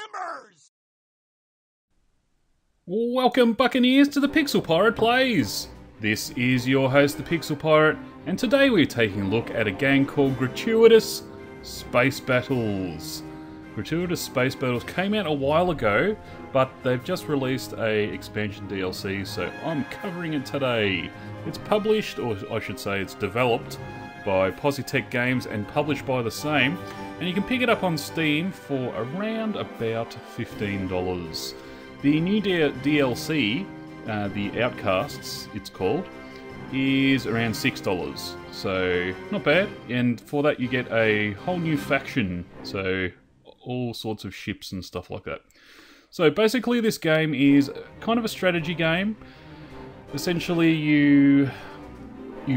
timbers! Welcome, Buccaneers, to the Pixel Pirate Plays! This is your host, the Pixel Pirate, and today we're taking a look at a game called Gratuitous Space Battles. Gratuitous Space Battles came out a while ago, but they've just released a expansion DLC, so I'm covering it today. It's published, or I should say it's developed, by Positech Games and published by the same, and you can pick it up on Steam for around about $15. The new DLC, the Outcasts it's called, is around $6, so not bad, and for that you get a whole new faction, so all sorts of ships and stuff like that. So basically this game is kind of a strategy game. Essentially you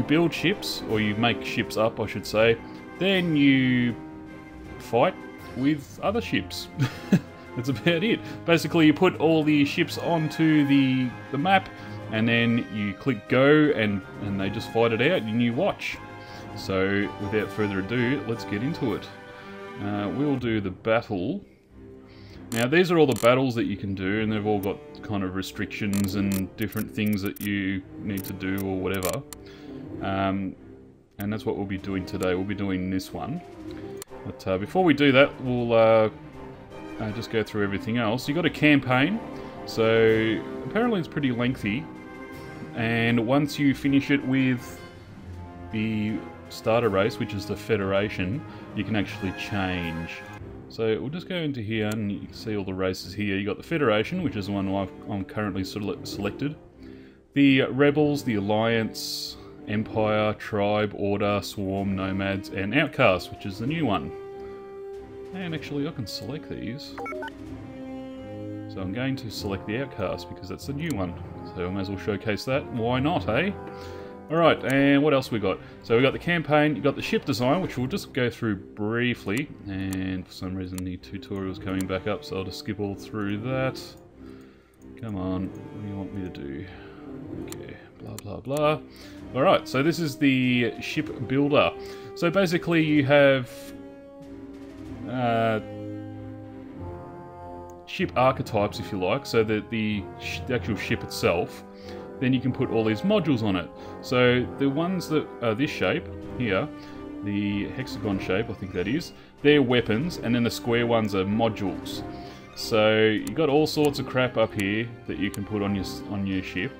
build ships, or you make ships up I should say, then you fight with other ships. That's about it. Basically you put all the ships onto the map and then you click go and they just fight it out and you watch. So without further ado, let's get into it. We'll do the battle. Now these are all the battles that you can do, and they've all got kind of restrictions and different things that you need to do or whatever. And that's what we'll be doing today. We'll be doing this one. But before we do that, we'll just go through everything else. You've got a campaign, so apparently it's pretty lengthy. And once you finish it with the starter race, which is the Federation, you can actually change. So we'll just go into here and you can see all the races here. You got the Federation, which is the one I'm currently selected. The Rebels, the Alliance, Empire, Tribe, Order, Swarm, Nomads, and Outcasts, which is the new one. And actually I can select these. So I'm going to select the Outcast because that's the new one. So I may as well showcase that. Why not, eh? Alright, and what else we got? So we got the campaign, you got the ship design, which we'll just go through briefly, and for some reason the tutorial's coming back up, so I'll just skip all through that. Come on, what do you want me to do? Okay, blah blah blah. Alright, so this is the ship builder. So basically you have ship archetypes, if you like, so that the actual ship itself, then you can put all these modules on it. So the ones that are this shape here, the hexagon shape I think that is, they're weapons, and then the square ones are modules. So you got all sorts of crap up here that you can put on your ship,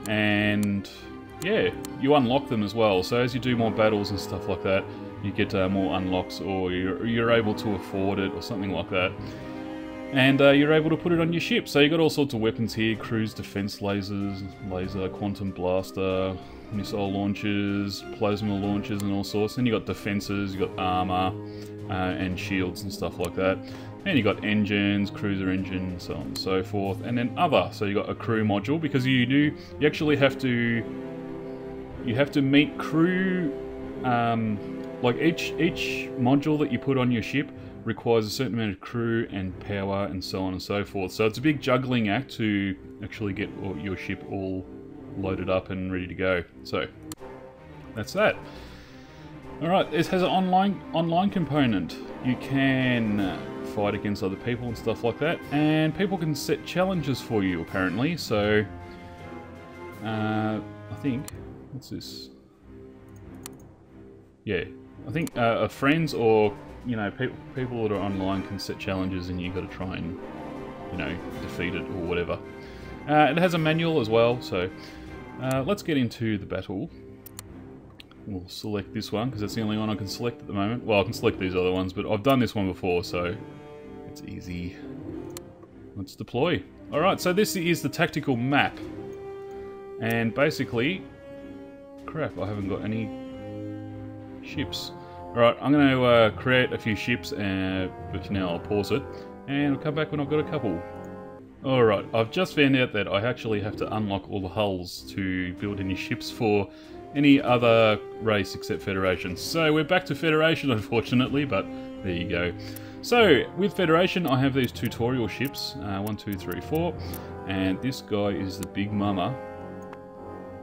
and yeah, you unlock them as well. So as you do more battles and stuff like that, you get more unlocks, or you're able to afford it or something like that. And you're able to put it on your ship. So you got all sorts of weapons here: cruise defense lasers, laser, quantum blaster, missile launchers, plasma launchers, and all sorts. Then you got defenses, you got armor, and shields and stuff like that. And you got engines, cruiser engine, so on and so forth. And then other. So you got a crew module, because you actually have to meet crew. Like each module that you put on your ship requires a certain amount of crew and power and so on and so forth. So it's a big juggling act to actually get your ship all loaded up and ready to go. So that's that. Alright, it has an online component. You can fight against other people and stuff like that, and people can set challenges for you apparently. So I think, what's this? Yeah, I think friends or people that are online can set challenges, and you got to try and defeat it or whatever. It has a manual as well, so let's get into the battle. We'll select this one because that's the only one I can select at the moment. Well, I can select these other ones, but I've done this one before, so it's easy. Let's deploy. Alright, so this is the tactical map, and basically, crap, I haven't got any ships. Alright, I'm going to create a few ships, but for now I'll pause it, and I'll come back when I've got a couple. Alright, I've just found out that I actually have to unlock all the hulls to build any ships for any other race except Federation. So we're back to Federation unfortunately, but there you go. So with Federation I have these tutorial ships, 1, 2, 3, 4, and this guy is the Big Mama.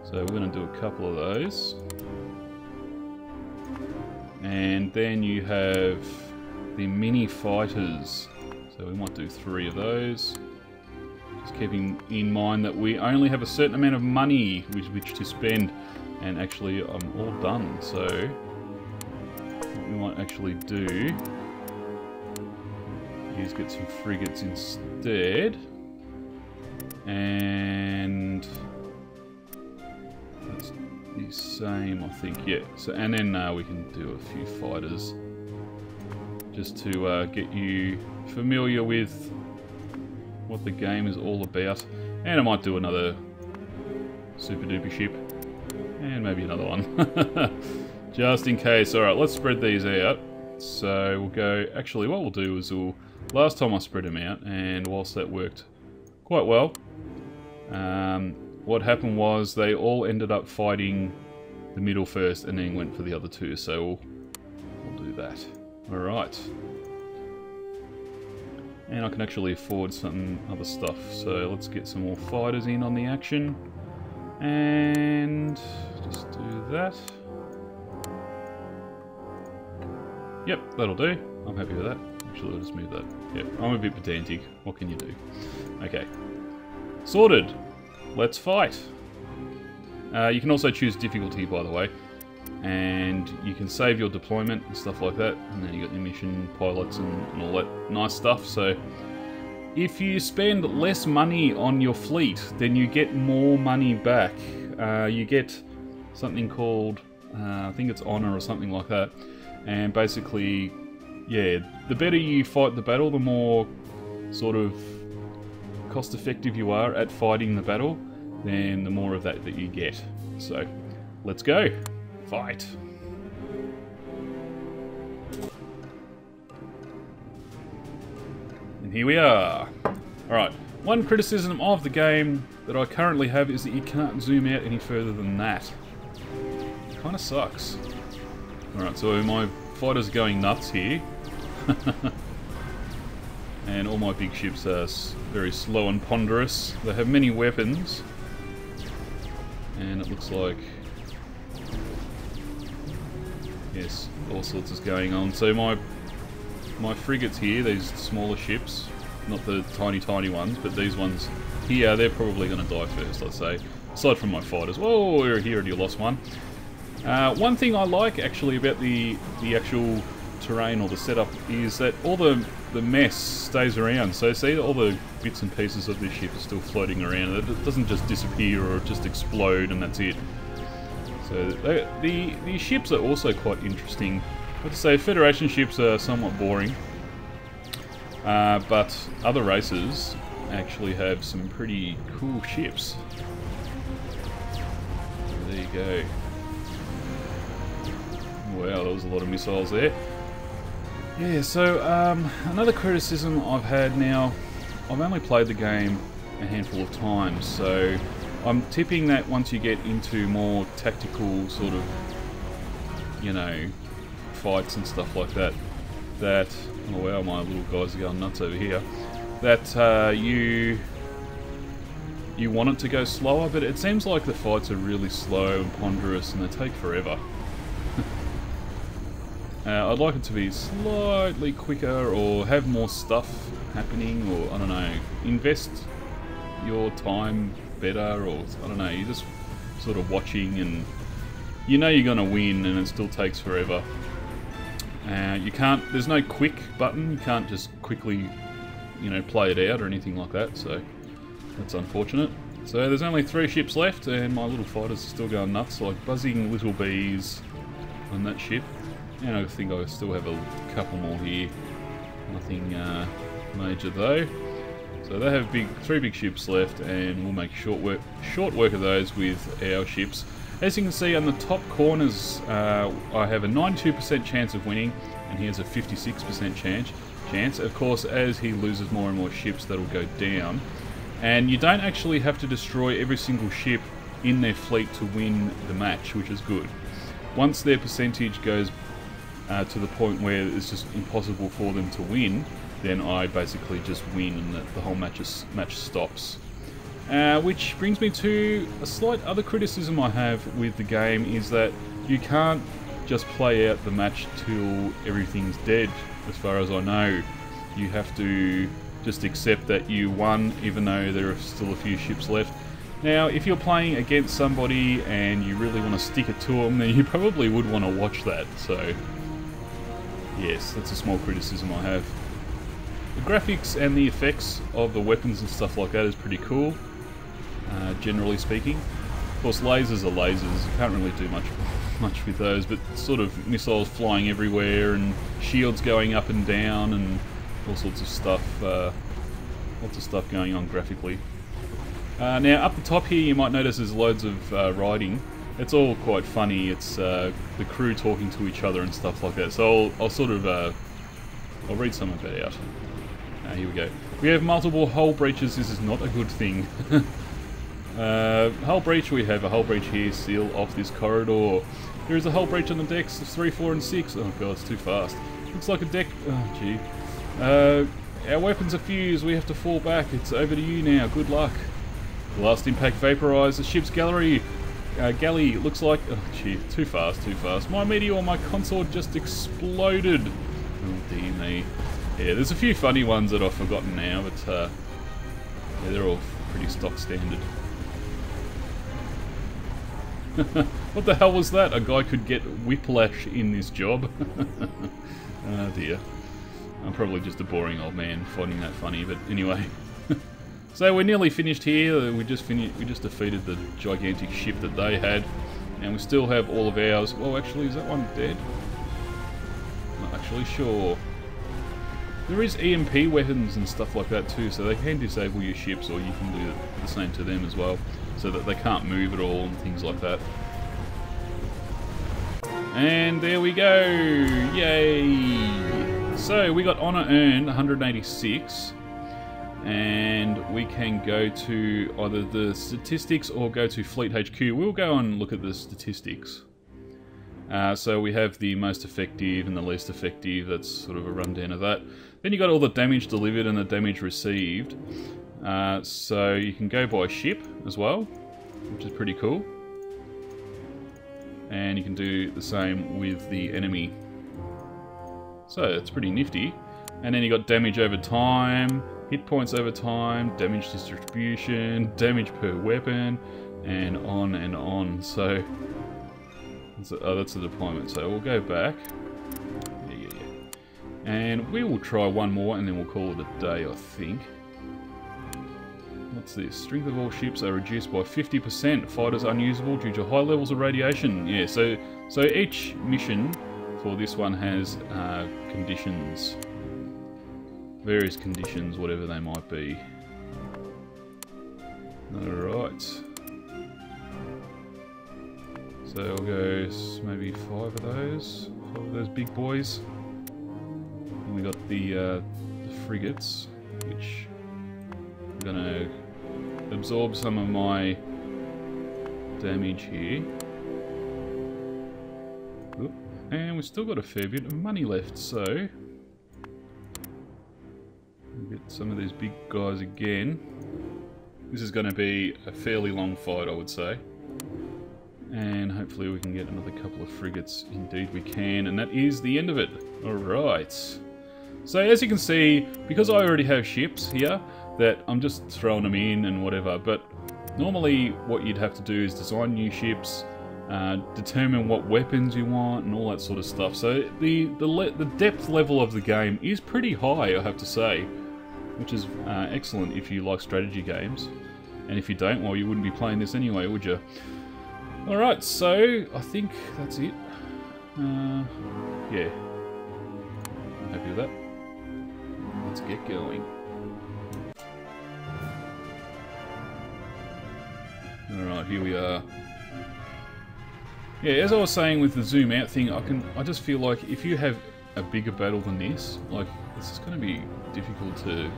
So we're going to do a couple of those. And then you have the mini fighters. So So we might do 3 of those. Just keeping in mind that we only have a certain amount of money with which to spend. And actually, I'm all done. So what we might actually do is get some frigates instead. And that's the same, I think. Yeah. So and then we can do a few fighters just to get you familiar with what the game is all about. And I might do another super duper ship. And maybe another one. Just in case. Alright, let's spread these out. So we'll go... Actually, what we'll do is we'll... Last time I spread them out, and whilst that worked quite well, what happened was they all ended up fighting the middle first and then went for the other 2. So we'll do that. Alright. And I can actually afford some other stuff. So let's get some more fighters in on the action. And just do that. Yep, that'll do. I'm happy with that. Actually, I'll just move that. Yep, I'm a bit pedantic. What can you do? Okay. Sorted. Let's fight. You can also choose difficulty, by the way. And you can save your deployment and stuff like that. And then you got your mission pilots and all that nice stuff. So if you spend less money on your fleet, then you get more money back. You get something called, I think it's honor or something like that. And basically, yeah, the better you fight the battle, the more sort of cost effective you are at fighting the battle, then the more of that you get. So, let's go. Fight. And here we are. Alright, one criticism of the game that I currently have is that you can't zoom out any further than that. Kinda sucks. Alright, so my fighters are going nuts here. And all my big ships are very slow and ponderous. They have many weapons. And it looks like... yes, all sorts is going on. So my frigates here, these smaller ships, not the tiny ones, but these ones here, they're probably going to die first, let's say. Aside from my fighters. Whoa, we're here and you lost one. One thing I like actually about the actual terrain or the setup is that all the mess stays around. So see, all the bits and pieces of this ship are still floating around. It doesn't just disappear or just explode and that's it. So the ships are also quite interesting. I have to say, Federation ships are somewhat boring. But other races actually have some pretty cool ships. There you go. Wow, there was a lot of missiles there. Yeah, so another criticism I've had now, I've only played the game a handful of times, so I'm tipping that once you get into more tactical sort of, you know, fights and stuff like that, oh wow, my little guys are going nuts over here, that you want it to go slower, but it seems like the fights are really slow and ponderous and they take forever. I'd like it to be slightly quicker or have more stuff happening, or I don't know, invest your time better, or I don't know, you're just sort of watching and you know you're going to win and it still takes forever. You can't, there's no quick button, you can't just quickly, you know, play it out or anything like that, so that's unfortunate. So there's only 3 ships left and my little fighters are still going nuts, like buzzing little bees on that ship. And I think I still have a couple more here. Nothing major though. So they have 3 big ships left, and we'll make short work of those with our ships. As you can see on the top corners, I have a 92% chance of winning, and he has a 56% chance. Of course, as he loses more and more ships, that'll go down. And you don't actually have to destroy every single ship in their fleet to win the match, which is good. Once their percentage goes to the point where it's just impossible for them to win, then I basically just win and the whole match stops. Which brings me to a slight other criticism I have with the game, is that you can't just play out the match till everything's dead, as far as I know. you have to just accept that you won, even though there are still a few ships left. Now, if you're playing against somebody and you really want to stick it to them, then you probably would want to watch that. So, yes, that's a small criticism I have. The graphics and the effects of the weapons and stuff like that is pretty cool, generally speaking. Of course, lasers are lasers. You can't really do much with those, but sort of missiles flying everywhere and shields going up and down and all sorts of stuff. Lots of stuff going on graphically. Now, up the top here, you might notice there's loads of writing. It's all quite funny. It's the crew talking to each other and stuff like that. So I'll sort of I'll read some of it out. Here we go. We have multiple hull breaches. This is not a good thing. Hull breach. We have a hull breach here. Seal off this corridor. There is a hull breach on the decks of 3, 4, and 6. Oh god, it's too fast. Looks like a deck. Oh gee. Our weapons are fused. We have to fall back. It's over to you now. Good luck. Blast impact vaporized the ship's galley. Looks like... Oh gee, too fast, too fast. My meteor, my consort just exploded. Oh dear me. Yeah, there's a few funny ones that I've forgotten now, but yeah, they're all pretty stock standard. What the hell was that? A guy could get whiplash in this job. Oh dear. I'm probably just a boring old man finding that funny, but anyway. So we're nearly finished here. We just defeated the gigantic ship that they had, and we still have all of ours. Well, actually, is that one dead? Not actually sure. There is EMP weapons and stuff like that too, so they can disable your ships, or you can do the same to them as well, so that they can't move at all and things like that. And there we go! Yay! So we got Honor Earned 186, and we can go to either the statistics or go to Fleet HQ. We'll go and look at the statistics. So we have the most effective and the least effective. That's sort of a rundown of that. Then you got all the damage delivered and the damage received. So you can go by ship as well, which is pretty cool. And you can do the same with the enemy. So it's pretty nifty. And then you got damage over time, hit points over time, damage distribution, damage per weapon, and on and on. So that's the deployment. So we'll go back. Yeah. And we will try one more and then we'll call it a day, I think. What's this? Strength of all ships are reduced by 50%. Fighters unusable due to high levels of radiation. Yeah, so each mission for this one has conditions. Various conditions, whatever they might be. Alright. So I'll go maybe 5 of those big boys. And we got the frigates, which I'm gonna absorb some of my damage here. Oop. And we've still got a fair bit of money left, so we'll get some of these big guys again. This is going to be a fairly long fight, I would say. And hopefully we can get another couple of frigates. Indeed we can, and that is the end of it. Alright. So as you can see, because I already have ships here, that I'm just throwing them in and whatever, but normally what you'd have to do is design new ships, determine what weapons you want and all that sort of stuff. So the depth level of the game is pretty high, I have to say, which is excellent if you like strategy games. And if you don't, well, you wouldn't be playing this anyway, would you? Alright, so I think that's it. Yeah. I'm happy with that. Let's get going. Alright, here we are. Yeah, as I was saying with the zoom out thing, I just feel like if you have a bigger battle than this, like, it's just going to be difficult to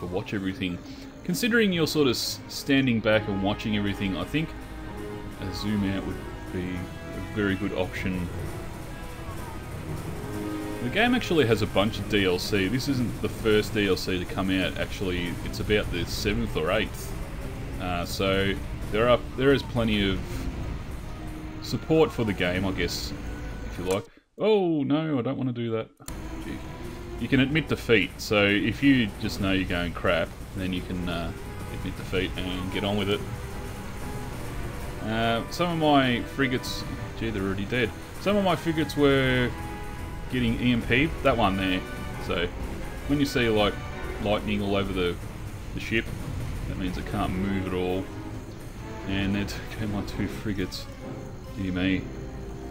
watch everything. Considering you're sort of standing back and watching everything, I think a zoom out would be a very good option. The game actually has a bunch of DLC. This isn't the first DLC to come out, actually. It's about the 7th or 8th. So there is plenty of support for the game, I guess, if you like. Oh no, I don't want to do that. Gee. you can admit defeat. So if you just know you're going crap, then you can admit defeat and get on with it. Some of my frigates, gee, they're already dead. Some of my frigates were getting EMP'd. That one there. So when you see like lightning all over the ship, that means it can't move at all. And there came my 2 frigates. Dear me.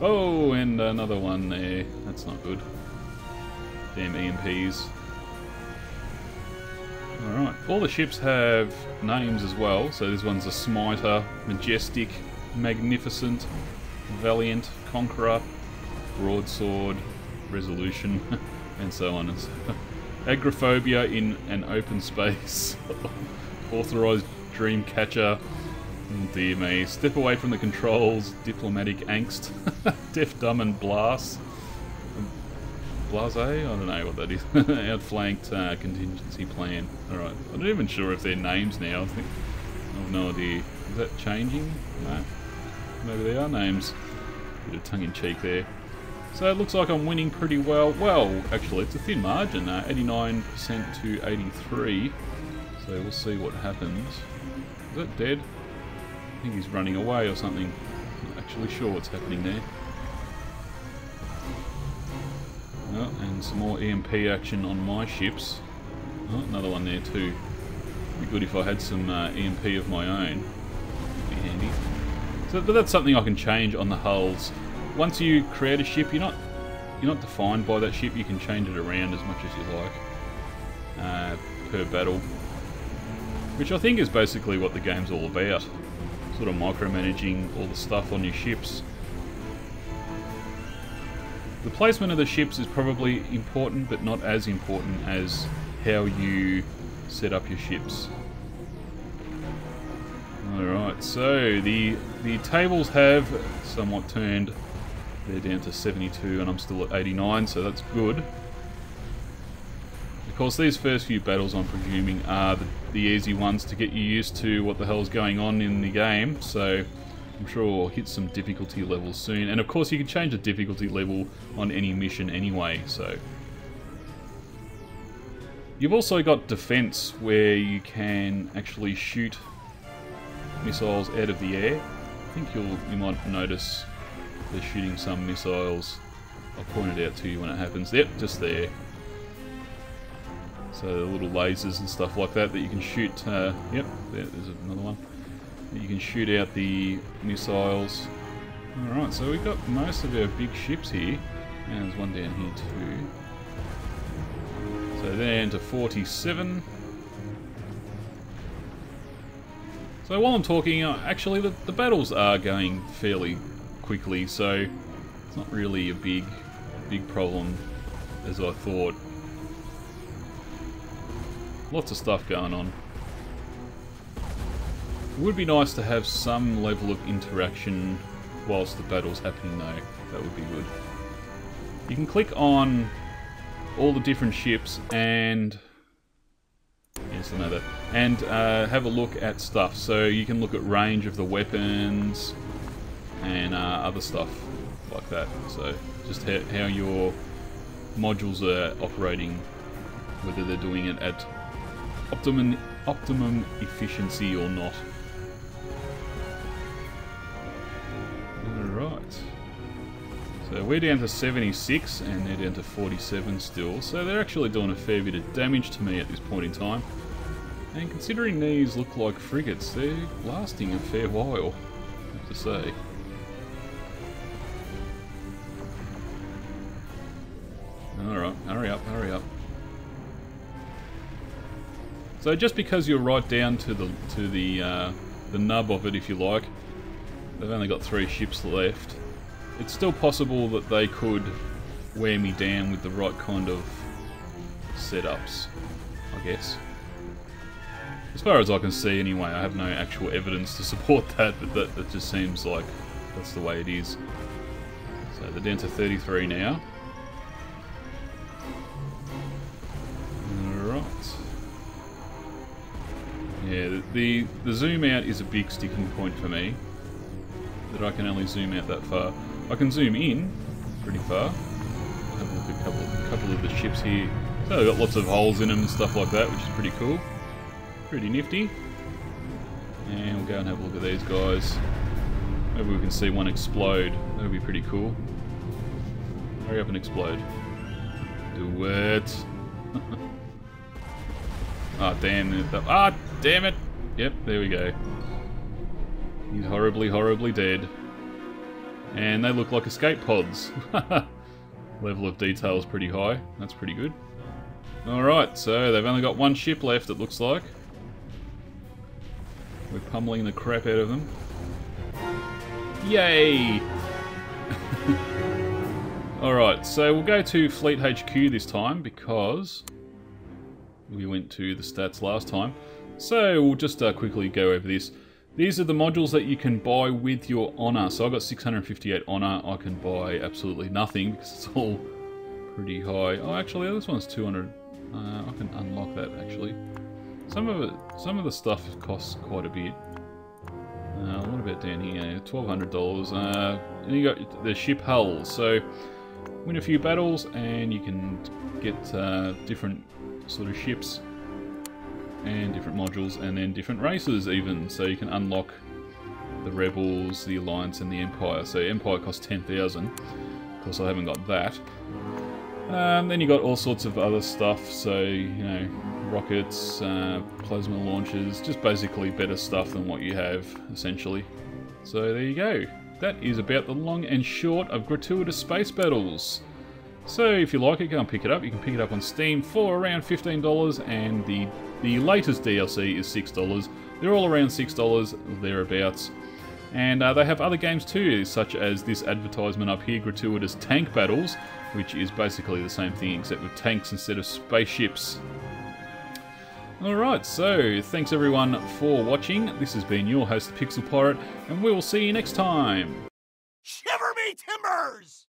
Oh, and another one there. That's not good. Damn EMPs. Alright, all the ships have names as well. So this one's a Smiter, Majestic, Magnificent, Valiant, Conqueror, Broadsword, Resolution, and so on and so on. Agoraphobia in an open space. Authorized Dreamcatcher. Dear me. Step away from the controls. Diplomatic angst. Deaf, dumb, and blast. Blase? I don't know what that is. Outflanked contingency plan. Alright. I'm not even sure if they're names now. I have no idea. Is that changing? No. Maybe they are names. Bit of tongue-in-cheek there. So it looks like I'm winning pretty well. Well, actually, it's a thin margin. 89% to 83. So we'll see what happens. Is that dead? I think he's running away or something. Not actually sure what's happening there. Oh, and some more EMP action on my ships. Oh, another one there too. Be good if I had some EMP of my own. Be handy. So, but that's something I can change on the hulls. Once you create a ship, you're not defined by that ship. You can change it around as much as you like per battle, which I think is basically what the game's all about. Sort of micromanaging all the stuff on your ships. The placement of the ships is probably important, but not as important as how you set up your ships. Alright, so the tables have somewhat turned. They're down to 72 and I'm still at 89, so that's good. Of course, these first few battles, I'm presuming, are the easy ones to get you used to what the hell's going on in the game, so I'm sure we'll hit some difficulty levels soon. And of course, you can change the difficulty level on any mission anyway, so. You've also got defense, where you can actually shoot missiles out of the air. I think you might notice they're shooting some missiles. I'll point it out to you when it happens. Yep, just there. So the little lasers and stuff like that you can shoot. Yep, there's another one. You can shoot out the missiles. Alright, so we've got most of our big ships here. And there's one down here too. So they're into 47. So while I'm talking, actually the battles are going fairly quickly, so it's not really a big problem as I thought. Lots of stuff going on. It would be nice to have some level of interaction whilst the battle's happening though. That would be good. You can click on all the different ships and yes, I know that. And have a look at stuff. So you can look at range of the weapons and other stuff like that. So just how your modules are operating, whether they're doing it at optimum efficiency or not. Alright. So we're down to 76 and they're down to 47 still. So they're actually doing a fair bit of damage to me at this point in time. And considering these look like frigates, they're lasting a fair while, I have to say. Alright, hurry up, hurry up. So just because you're right down to the nub of it, if you like, they've only got 3 ships left. It's still possible that they could wear me down with the right kind of setups, I guess. As far as I can see anyway, I have no actual evidence to support that, but that just seems like that's the way it is. So they're down to 33 now. Alright. Yeah, the zoom out is a big sticking point for me. That I can only zoom out that far. I can zoom in pretty far. I'll have a look at a couple of the ships here. They've got lots of holes in them and stuff like that, which is pretty cool. Pretty nifty. And we'll go and have a look at these guys. Maybe we can see one explode. That would be pretty cool. Hurry up and explode. Do it. Ah, damn. Ah, damn it. Yep, there we go. He's horribly, horribly dead. And they look like escape pods. Level of detail is pretty high. That's pretty good. Alright, so they've only got one ship left, it looks like. We're pummeling the crap out of them. Yay! Alright, so we'll go to Fleet HQ this time because we went to the stats last time. So we'll just quickly go over this. These are the modules that you can buy with your honor. So I've got 658 honor. I can buy absolutely nothing because it's all pretty high. Oh, actually, this one's 200. I can unlock that actually. Some of the stuff costs quite a bit. What about down here? $1,200. And you got the ship hulls. So win a few battles and you can get different sort of ships and different modules and then different races even. So you can unlock the Rebels, the Alliance and the Empire. So Empire costs 10,000. Of course I haven't got that. Then you got all sorts of other stuff. So, you know, rockets, plasma launchers, just basically better stuff than what you have, essentially. So there you go. That is about the long and short of Gratuitous Space Battles. So if you like it, go and pick it up. You can pick it up on Steam for around $15, and the latest DLC is $6. They're all around $6, thereabouts. And they have other games too, such as this advertisement up here, Gratuitous Tank Battles, which is basically the same thing except with tanks instead of spaceships. Alright, so thanks everyone for watching. This has been your host, the Pixel Pirate, and we will see you next time. Shiver me timbers!